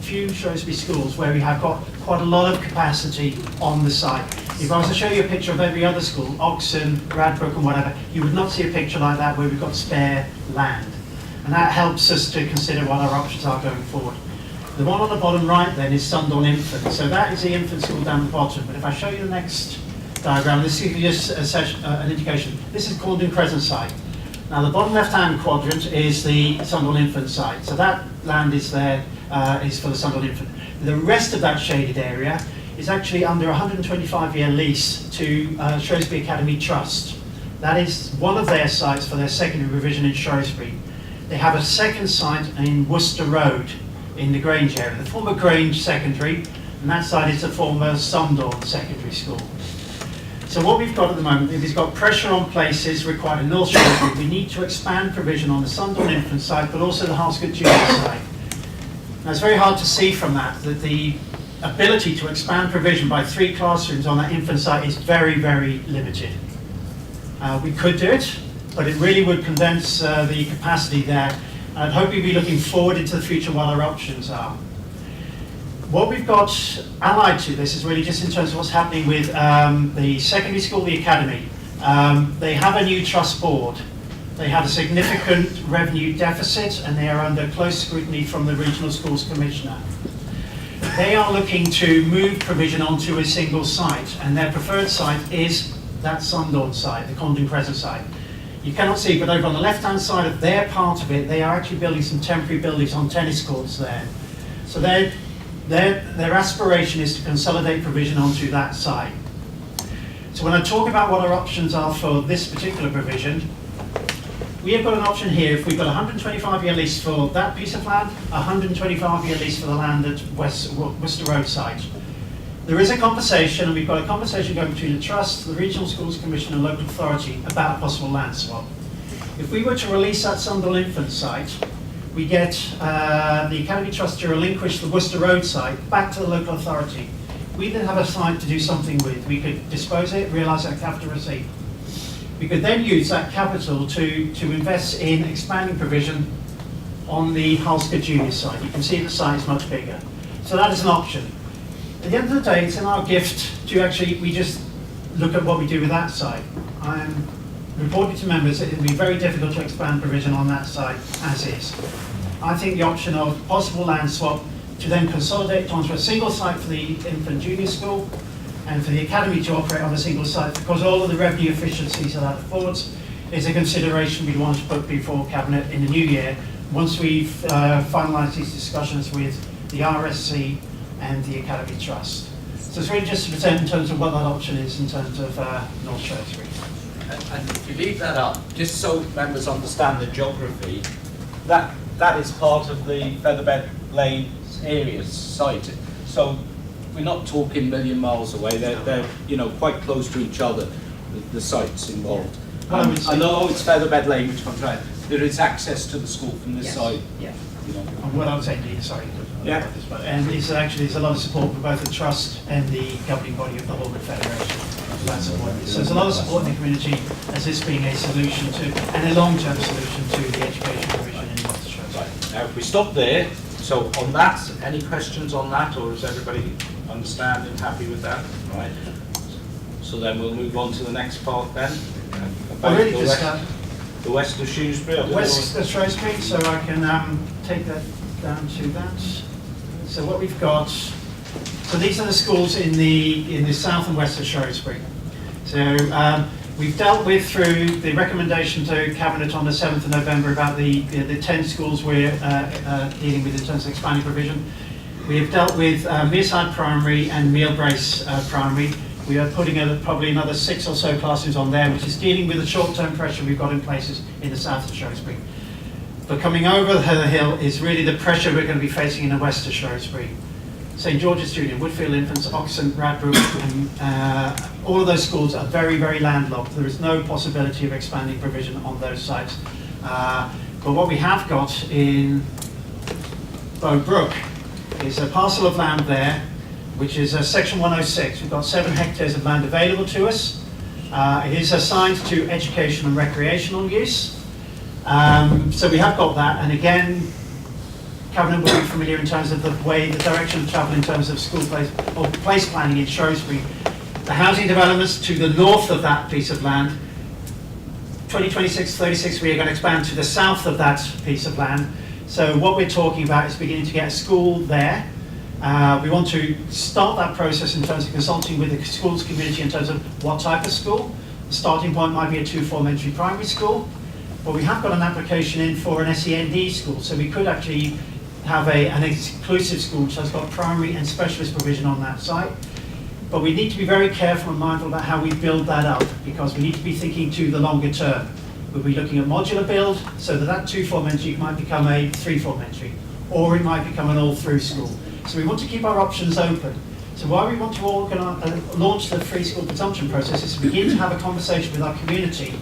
few Shrewsbury schools where we have got quite a lot of capacity on the site. If I was to show you a picture of every other school, Oxon, Radbrook and whatever, you would not see a picture like that where we've got spare land. And that helps us to consider what our options are going forward. The one on the bottom right then is Sundorne Infant. So that is the infant school down the bottom. But if I show you the next diagram, this gives you just an indication. This is Corndon Crescent site. Now the bottom left-hand quadrant is the Sundorne Infant site. So that land is there, is for the Sundorne Infant. The rest of that shaded area is actually under a 125-year lease to Shrewsbury Academy Trust. That is one of their sites for their secondary revision in Shrewsbury. They have a second site in Worcester Road in the Grange area, the former Grange Secondary, and that site is the former Sundorne Secondary School. So what we've got at the moment is we've got pressure on places required in North Shrewsbury. We need to expand provision on the Sundorne Infant site, but also the Harlescott Junior site. Now it's very hard to see from that the ability to expand provision by 3 classrooms on that infant site is very, very limited. We could do it, but it really would condense the capacity there. I'd hope we'd be looking forward into the future what our options are. What we've got allied to this is really just in terms of what's happening with the secondary school, the academy. They have a new trust board. They have a significant revenue deficit, and they are under close scrutiny from the Regional Schools Commissioner. They are looking to move provision onto a single site, and their preferred site is that Sundorne site, the Corndon Crescent site. You cannot see, but over on the left-hand side of their part of it, they are actually building some temporary buildings on tennis courts there. So their aspiration is to consolidate provision onto that site. So when I talk about what our options are for this particular provision, we have got an option here. If we've got a 125-year lease for that piece of land, a 125-year lease for the land at Worcester Road site. There is a conversation, and we've got a conversation going between the Trust, the Regional Schools Commission and local authority about a possible land swap. If we were to release that Sundorne Infant site, we get the Academy Trust to relinquish the Worcester Road site back to the local authority. We then have a site to do something with. We could dispose it, realise that capital receipt. We could then use that capital to invest in expanding provision on the Harlescott Junior site. You can see the site is much bigger. So that is an option. At the end of the day, it's in our gift to actually, we just look at what we do with that site. I'm reporting to members that it will be very difficult to expand provision on that site as is. I think the option of possible land swap to then consolidate onto a single site for the infant junior school and for the academy to operate on a single site, because all of the revenue efficiencies that affords is a consideration we want to put before Cabinet in the new year once we've finalised these discussions with the RSC and the Academy Trust. So it's really just to present in terms of what that option is in terms of North Shrewsbury. And if you leave that up, just so members understand the geography, that is part of the Featherbed Lane area site. So we're not talking a million miles away. They're quite close to each other, the sites involved. I know it's Featherbed Lane which comes right. There is access to the school from this side. Yeah. What I would say, sorry. Yeah. And there's a lot of support for both the Trust and the governing body of the Horwood Federation. So there's a lot of support in the community as this being a solution to, and a long-term solution to the education provision in North Shrewsbury. Right. Now, if we stop there, so on that, any questions on that, or is everybody understand and happy with that? Right. So then we'll move on to the next part then. About the west of Shrewsbury. West of Shrewsbury, so I can take that down to that. So what we've got, so these are the schools in the south and west of Shrewsbury. So we've dealt with, through the recommendation to Cabinet on the 7th of November about the 10 schools we're dealing with in terms of expanding provision. We have dealt with Mearside Primary and Meal Grace Primary. We are putting probably another 6 or so classrooms on there, which is dealing with the short-term pressure we've got in places in the south of Shrewsbury. But coming over the hill is really the pressure we're going to be facing in the west of Shrewsbury. St George's Junior, Woodfield Infants, Oxon, Radbrook, and all of those schools are very, very landlocked. There is no possibility of expanding provision on those sites. But what we have got in Bow Brook is a parcel of land there which is section 106. We've got 7 hectares of land available to us. It is assigned to education and recreational use. So we have got that, and again, Cabinet will be familiar in terms of the direction of travel in terms of school place or place planning in Shrewsbury. The housing developments to the north of that piece of land, 2026-36, we are going to expand to the south of that piece of land. So what we're talking about is beginning to get a school there. We want to start that process in terms of consulting with the schools community in terms of what type of school. The starting point might be a 2-form entry primary school, but we have got an application in for an SEND school, so we could actually have an exclusive school which has got primary and specialist provision on that site. But we need to be very careful and mindful about how we build that up, because we need to be thinking to the longer term. We'll be looking at modular build, so that 2-form entry might become a 3-form entry, or it might become an all-through school. So we want to keep our options open. So why we want to launch the free school consumption process is to begin to have a conversation with our community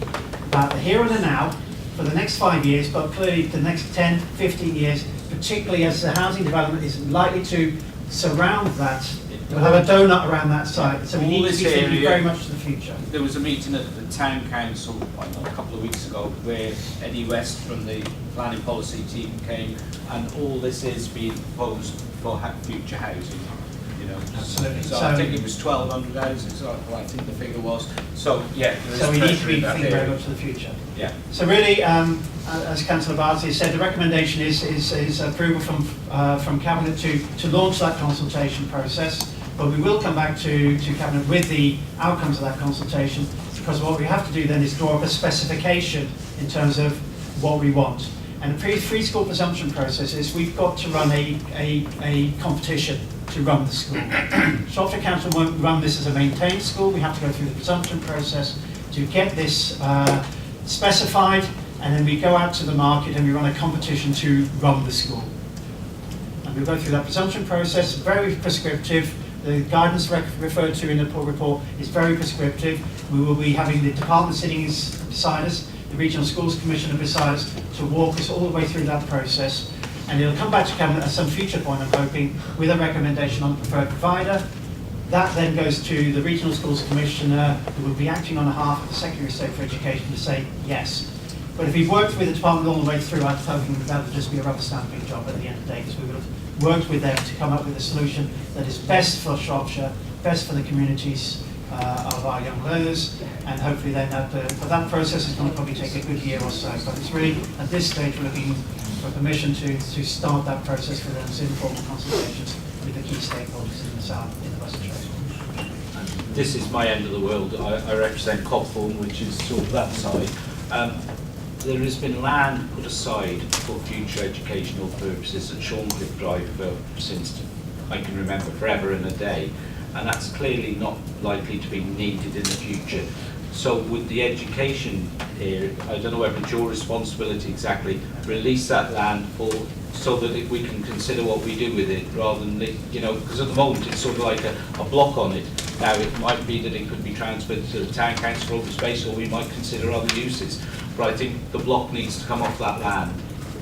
about the here and the now for the next 5 years, but clearly the next 10, 15 years, particularly as the housing development is likely to surround that. We'll have a donut around that site, so we need to be thinking very much to the future. There was a meeting at the Town Council a couple of weeks ago where Eddie West from the planning policy team came, and all this is being proposed for future housing. You know, Absolutely. So I think it was 1,200 houses, so I think the figure was. So yeah, So we need to be thinking very much to the future. Yeah. So really, as Councillor Bartley said, the recommendation is approval from Cabinet to launch that consultation process. But we will come back to Cabinet with the outcomes of that consultation, because what we have to do then is draw up a specification in terms of what we want. And the free school presumption process is we've got to run a competition to run the school. Shropshire Council won't run this as a maintained school. We have to go through the presumption process to get this specified, and then we go out to the market and we run a competition to run the school. And we go through that presumption process, very prescriptive. The guidance referred to in the report is very prescriptive. We will be having the department sitting beside us, the Regional Schools Commissioner beside us, to walk us all the way through that process. And it'll come back to Cabinet at some future point, I'm hoping, with a recommendation on the preferred provider. That then goes to the Regional Schools Commissioner, who will be acting on behalf of the Secretary of State for Education to say yes. But if we've worked with the department all the way through, I'm hoping that will just be a rubber stamping job at the end of the day, because we will have worked with them to come up with a solution that is best for Shropshire, best for the communities of our young learners, and hopefully then for that process is going to probably take a good year or so. But it's really, at this stage, we're looking for permission to start that process for those informal consultations with the key stakeholders in the south, in the Western Trade. This is my end of the world. I represent Copthorne, which is sort of that side. There has been land put aside for future educational purposes at Shorncliffe Drive since I can remember, forever and a day, and that's clearly not likely to be needed in the future. So with the education area, I don't know whether it's your responsibility exactly, release that land so that we can consider what we do with it, rather than, because at the moment it's sort of like a block on it. Now it might be that it could be transferred to the Town Council for open space, or we might consider other uses. But I think the block needs to come off that land.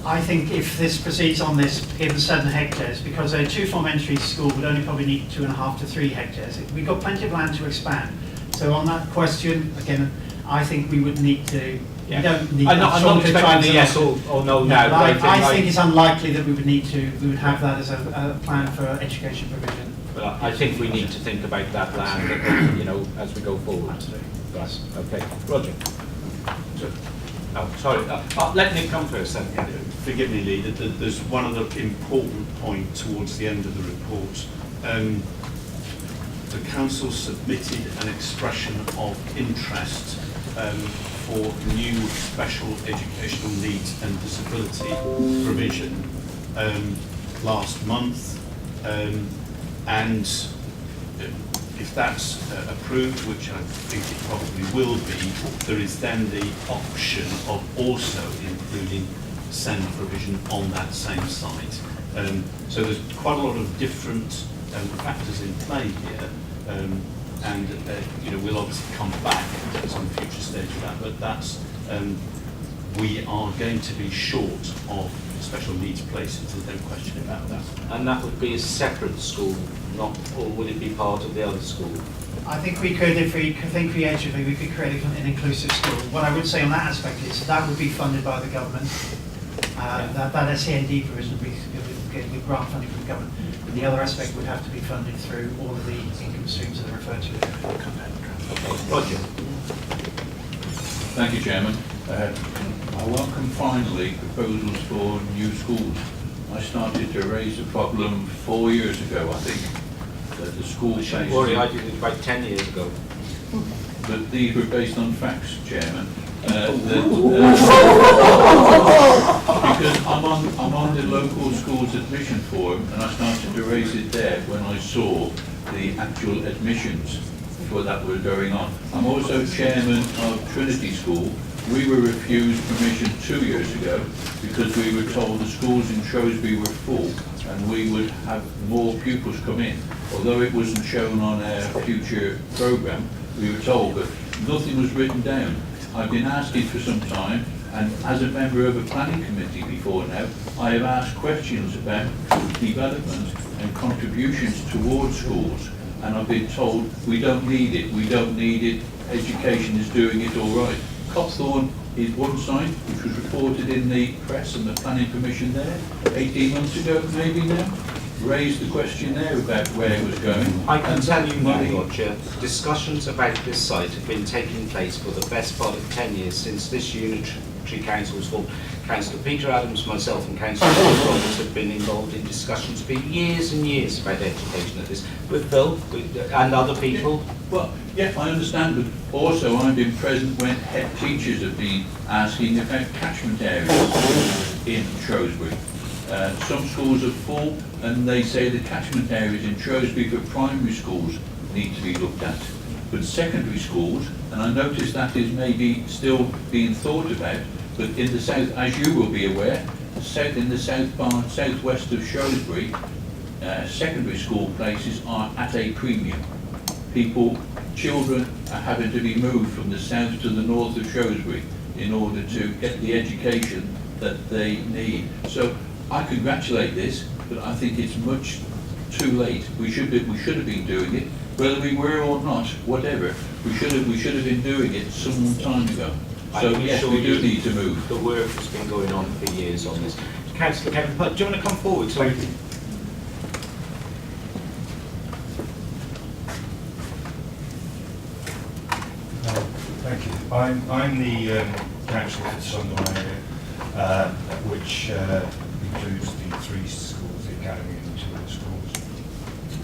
I think if this proceeds on this, given 7 hectares, because a 2-form entry school would only probably need 2.5 to 3 hectares. We've got plenty of land to expand. So on that question, again, I think we would need to. Yeah. We don't need. I'm not expecting the yes or no now. But I think it's unlikely that we would have that as a plan for education provision. But I think we need to think about that land, as we go forward. Absolutely. Yes. Okay. Roger. Oh, sorry. Let Nick come first then. Forgive me, Lee, there's one other important point towards the end of the report. The council submitted an expression of interest for new special educational needs and disability provision last month, and if that's approved, which I think it probably will be, there is then the option of also including SEND provision on that same site. So there's quite a lot of different factors in play here, and we'll obviously come back at some future stage of that, but that's we are going to be short of special needs places, there's no question about that. And that would be a separate school, not, or would it be part of the other school? I think we could, if we think creatively, we could create an inclusive school. What I would say on that aspect is that would be funded by the government. That SEND provision would be with grant funding from the government. And the other aspect would have to be funded through all of the income streams that are referred to there. Roger. Thank you, Chairman. I welcome finally proposals for new schools. I started to raise the problem 4 years ago, I think, that the school Don't places... worry, I did it about 10 years ago. But these were based on facts, Chairman. Because I'm on the local schools admission forum, and I started to raise it there when I saw the actual admissions for that were going on. I'm also chairman of Trinity School. We were refused permission 2 years ago because we were told the schools in Shrewsbury were full and we would have more pupils come in. Although it wasn't shown on our future programme, we were told, but nothing was written down. I've been asking for some time, and as a member of a planning committee before now, I have asked questions about development and contributions towards schools, and I've been told we don't need it, education is doing it all right. Copthorne is one site which was reported in the press and the planning permission there 18 months ago, maybe now. Raised the question there about where it was going. I can tell you now, Roger, discussions about this site have been taking place for the best part of 10 years since this unitary council was formed. Councillor Peter Adams, myself and Councillor Roberts have been involved in discussions for years and years about education at this, with Bill and other people. Well, yeah, I understand, but also I've been present when head teachers have been asking about catchment areas in Shrewsbury. Some schools are full and they say the catchment areas in Shrewsbury for primary schools need to be looked at. But secondary schools, and I notice that is maybe still being thought about, but in the south, as you will be aware, in the southwest of Shrewsbury, secondary school places are at a premium. Children are having to be moved from the south to the north of Shrewsbury in order to get the education that they need. So I congratulate this, but I think it's much too late. We should have been doing it, whether we were or not, whatever. We should have been doing it some time ago. So yes, we do need to move. The work has been going on for years on this. Councillor Kevin Putt, do you want to come forward? So Thank you. I'm the councillor for Sunderland area, which includes the 3 schools, the academy and the 2 other schools.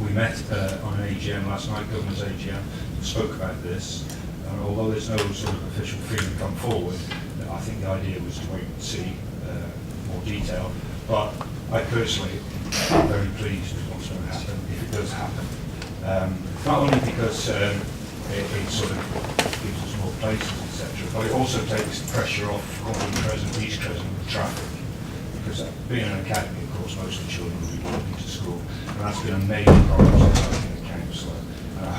We met on an AGM last night, Governor's AGM, spoke about this. Although there's no sort of official fee to come forward, I think the idea was to wait and see more detail. But I personally am very pleased with what's going to happen, if it does happen. Not only because it sort of gives us more places, etc., but it also takes pressure off Croydon Crescent, East Crescent traffic. Because being an academy, of course, most of the children will be walking to school, and that's been a major priority as a councillor. And I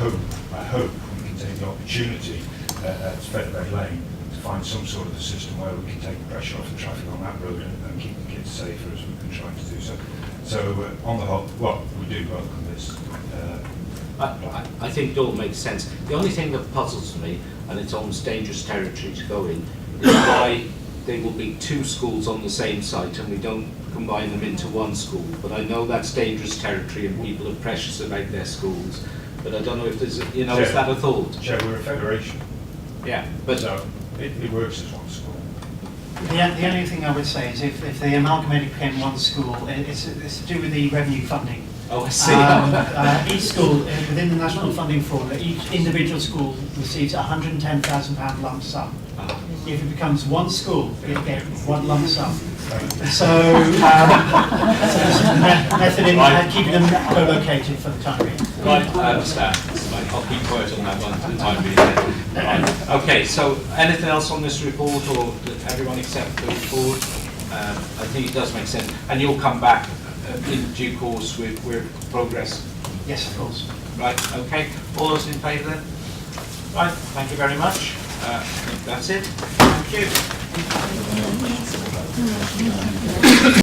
hope we can take the opportunity at Featherbed Lane to find some sort of a system where we can take the pressure off the traffic on that road and keep the kids safer as we've been trying to do so. So on the whole, well, we do welcome this. I think it all makes sense. The only thing that puzzles me, and it's almost dangerous territory to go in, is why there will be 2 schools on the same site and we don't combine them into 1 school. But I know that's dangerous territory and people are precious about their schools. But I don't know if there's, is that a thought? Sure, we're a federation. Yeah, but So it works as 1 school. The only thing I would say is if the amalgamated became 1 school, it's to do with the revenue funding. Oh, I see. Each school, within the national funding formula, each individual school receives a £110,000 lump sum. If it becomes 1 school, it gets 1 lump sum. So there's a method in keeping them co-located for the time being. Right, I understand. Right, I'll keep quiet on that one for the time being. Right. Okay, so anything else on this report, or everyone accept the report? I think it does make sense. And you'll come back in due course with progress? Yes, of course. Right, okay. All those in favour then? Right, thank you very much. I think that's it. Thank you.